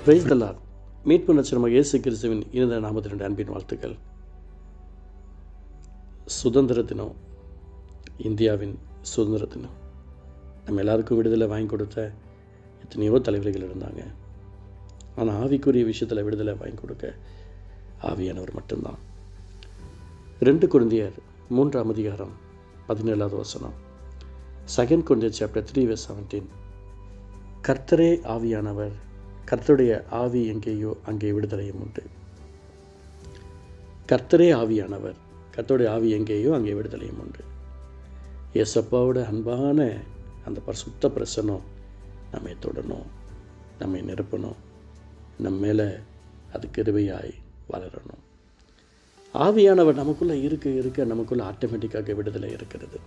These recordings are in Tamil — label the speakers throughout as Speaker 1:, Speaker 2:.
Speaker 1: Praise the Lord. மீட்பு நட்சத்திரமாக இயேசு கிறிஸ்துவின் இனிய நாமத்தினுடைய அன்பின் வாழ்த்துக்கள். சுதந்திர தினம், இந்தியாவின் சுதந்திர தினம். நம்ம எல்லாருக்கும் விடுதலை வாங்கி கொடுத்த எத்தனையோ தலைவர்கள் இருந்தாங்க. ஆனால் ஆவிக்குரிய விஷயத்தில் விடுதலை வாங்கி கொடுக்க ஆவியானவர் மட்டும்தான். 2 கொரிந்தியர் 3ஆம் அதிகாரம் 17வது வசனம். 2 கொரிந்தியர் சாப்டர் 3:17. கர்த்தரே ஆவியானவர், கர்த்தருடைய ஆவி எங்கேயோ அங்கே விடுதலையும் உண்டு. கர்த்தரே ஆவியானவர், கர்த்தருடைய ஆவி எங்கேயோ அங்கே விடுதலையும் உண்டு. இயேசப்பாவோட அன்பான அந்த பரிசுத்த பிரசன்னம் நம்மை தொடணும், நம்மை நிரப்பணும், நம்ம மேலே அது கிருபையாய் வளரணும். ஆவியானவர் நமக்குள்ளே இருக்க நமக்குள்ளே ஆட்டோமேட்டிக்காக விடுதலை இருக்கிறது.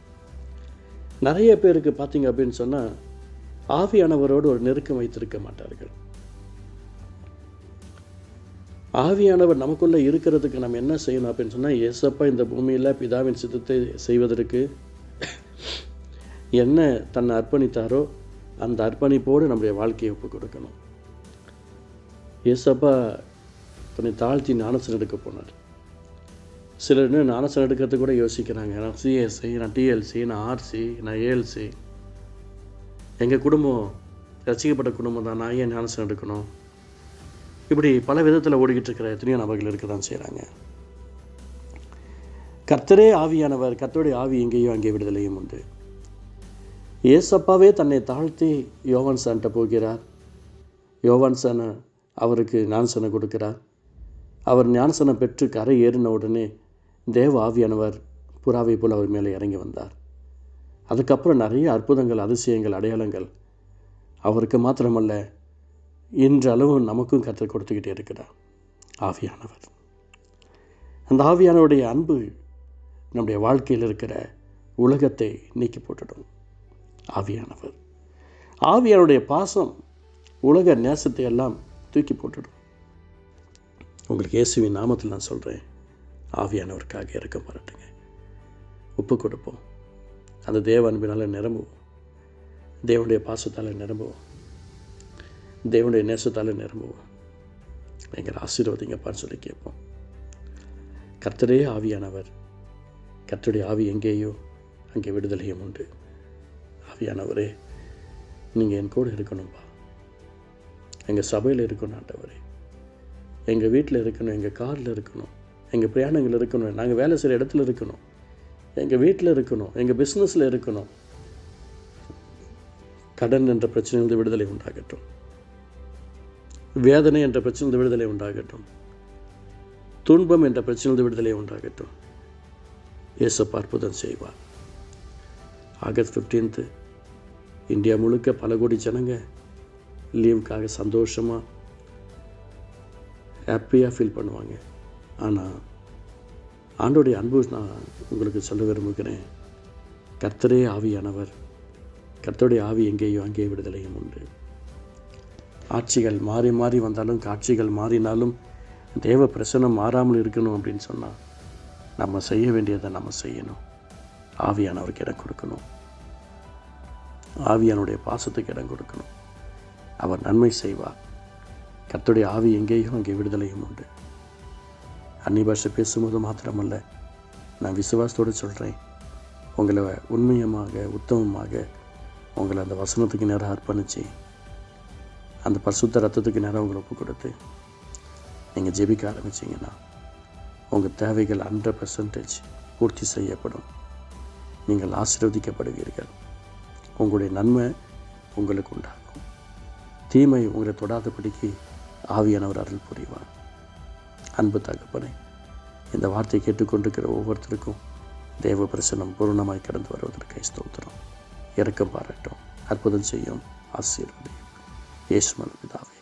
Speaker 1: நிறைய பேருக்கு பார்த்தீங்க அப்படின்னு சொன்னால் ஆவியானவரோடு ஒரு நெருக்கம் வைத்திருக்க மாட்டார்கள். ஆவியானவர் நமக்குள்ளே இருக்கிறதுக்கு நம்ம என்ன செய்யணும் அப்படின்னு சொன்னால், இயேசப்பா இந்த பூமியில் பிதாவின் சித்தத்தை செய்வதற்கு என்ன தன்னை அர்ப்பணித்தாரோ அந்த அர்ப்பணிப்போடு நம்முடைய வாழ்க்கையை ஒப்பு கொடுக்கணும். இயேசப்பா தன்னை தாழ்த்தி ஞானஸ்நானம் எடுக்க போனார். சிலர் இன்னும் ஞானஸ்நானம் எடுக்கிறது கூட யோசிக்கிறாங்க. நான் சிஎஸ்சி, நான் டிஎல்சி, நான் ஆர்சி, நான் ஏஎல்சி, எங்கள் குடும்பம் ரசிக்கப்பட்ட குடும்பம் தான், நான் ஏன் ஞானஸ்நானம் எடுக்கணும்? இப்படி பல விதத்தில் ஓடிக்கிட்டு இருக்கிற எத்தனையோ நபர்கள் இருக்க தான் செய்கிறாங்க. கர்த்தரே ஆவியானவர், கர்த்தருடைய ஆவி எங்கேயோ அங்கே விடுதலையும் உண்டு. இயேசப்பாவே தன்னை தாழ்த்தி யோவான் சான்ட்ட போகிறார். யோவான் சான அவருக்கு ஞானஸ்நானம் கொடுக்கிறார். அவர் ஞானஸ்நானம் பெற்று கரை ஏறின உடனே தேவ ஆவியானவர் புறாவை போல் அவர் மேலே இறங்கி வந்தார். அதுக்கப்புறம் நிறைய அற்புதங்கள், அதிசயங்கள், அடையாளங்கள் அவருக்கு மாத்திரமல்ல, இன்றளவு நமக்கும் கற்றுக் கொடுத்துக்கிட்டே இருக்கிறார் ஆவியானவர். அந்த ஆவியானவருடைய அன்பு நம்முடைய வாழ்க்கையில் இருக்கிற உலகத்தை நீக்கி போட்டுடும். ஆவியானவர், ஆவியானுடைய பாசம் உலக நேசத்தை எல்லாம் தூக்கி போட்டுடும். உங்களுக்கு இயேசுவின் நாமத்தில் நான் சொல்கிறேன், ஆவியானவருக்காக இருக்க மாட்டேங்க. ஒப்பு கொடுப்போம். அந்த தேவ அன்பினால் நிரம்புவோம், தேவனுடைய பாசத்தால் நிரம்புவோம், தேவனுடைய நேசத்தால் நிரம்புவோம். எங்களை ஆசீர்வதிங்கப்பான்னு சொல்லி கேட்போம். கர்த்தரே ஆவியானவர், கர்த்தருடைய ஆவி எங்கேயோ அங்கே விடுதலையும் உண்டு. ஆவியானவரே, நீங்கள் என் கூட இருக்கணும்ப்பா. எங்கள் சபையில் இருக்கணும் ஆண்டவரே, எங்கள் வீட்டில் இருக்கணும், எங்கள் காரில் இருக்கணும், எங்கள் பிரயாணங்கள் இருக்கணும், நாங்கள் வேலை செய்கிற இடத்துல இருக்கணும், எங்கள் வீட்டில் இருக்கணும், எங்கள் பிஸ்னஸில் இருக்கணும். கடன் என்ற பிரச்சனையிலிருந்து விடுதலை உண்டாகட்டும், வேதனை என்ற பிரச்சனையிலிருந்து விடுதலை உண்டாகட்டும், துன்பம் என்ற பிரச்சனையிலிருந்து விடுதலை உண்டாகட்டும். இயேசப்பா அற்புதம் செய்வார். ஆகஸ்ட் 15 இந்தியா முழுக்க பல கோடி ஜனங்க லீவுக்காக சந்தோஷமாக ஹாப்பியாக ஃபீல் பண்ணுவாங்க. ஆனால் ஆண்டோடைய அன்பு நான் உங்களுக்கு சொல்ல விரும்புகிறேன். கர்த்தரே ஆவியானவர், கர்த்தருடைய ஆவி எங்கேயோ அங்கே விடுதலையும் உண்டு. ஆட்சிகள் மாறி மாறி வந்தாலும், காட்சிகள் மாறினாலும் தேவ பிரசன்னம் மாறாமல் இருக்கணும் அப்படின்னு சொன்னால் நம்ம செய்ய வேண்டியதை நம்ம செய்யணும். ஆவியானவருக்கு இடம் கொடுக்கணும், ஆவியானுடைய பாசத்துக்கு இடம் கொடுக்கணும். அவர் நன்மை செய்வார். கர்த்தருடைய ஆவி எங்கேயோ அங்கே விடுதலையும் உண்டு. அந்நிய பாஷை பேசும்போது மாத்திரமல்ல, நான் விசுவாசத்தோடு சொல்கிறேன், உங்களை உண்மையமாக உத்தமமாக உங்களை அந்த வசனத்துக்கு நேரம் அர்ப்பணித்து அந்த பரிசுத்த ரத்தத்துக்கு நேரம் உங்களை ஒப்பு கொடுத்து நீங்கள் ஜெபிக்க ஆரம்பிச்சிங்கன்னா உங்கள் தேவைகள் 100% பூர்த்தி செய்யப்படும். நீங்கள் ஆசீர்வதிக்கப்படுவீர்கள். உங்களுடைய நன்மை உங்களுக்கு உண்டாகும். தீமை உங்களை தொடாதபடிக்கு ஆவியானவர் அருள் புரிவார். அன்பு தகப்பனே, இந்த வார்த்தையை கேட்டுக்கொண்டிருக்கிற ஒவ்வொருத்தருக்கும் தேவ பிரசன்னம் பூர்ணமாய் கடந்து வருவதற்கு ஸ்தோத்திரம். இரக்கம் பாராட்டும், அற்புதம் செய்யும், ஆசீர்வதியும். இயேசுவின் பிதாவே.